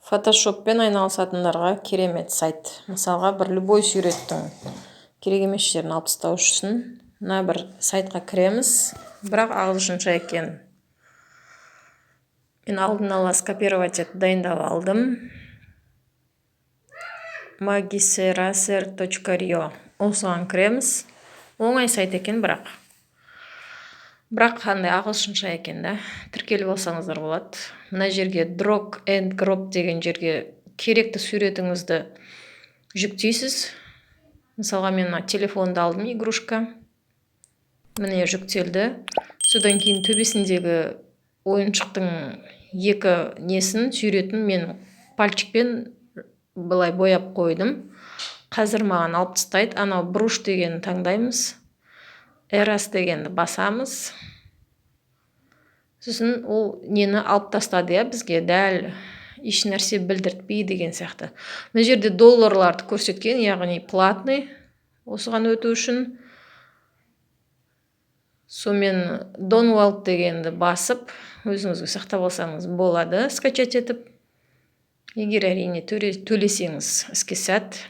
Фотошоппен айналысатындарға керемет сайт. Мысалға, бір любой суреттің керек емес жерін алып тастау үшін мына бір сайтқа кіреміз, бірақ ағылшынша екен. Мен алдын ала скопировать етіп дайындап алдым. Magiseraser.rio осыған кіреміз. Оңай сайт екен, бірақ қандай ағылшынша екен да. Тіркеліп алсаңыздар болады. Мына жерге drag and drop деген жерге керекті суретіңізді жүктейсіз. Мысалға, мен телефонды алдым, игрушка. Міне жүктелді. Содан кейін төбесіндегі ойыншықтың екі несін, суретін мен пальчикпен былай бояп қойдым. Қазір маған алып тастайды. Анау бруш дегенді таңдаймыз. Erase дегенді басамыз. Сосын ол нені алып тастады, бізге дәл еш нәрсе білдіртпей деген сияқты. Мына жерде долларларды көрсеткен, яғни платный. Осыған өту үшін сонымен Download дегенді басып, өзіңізге сақтап алсаңыз болады, скачать етіп. Егер әрине төлесеңіз іске сәт.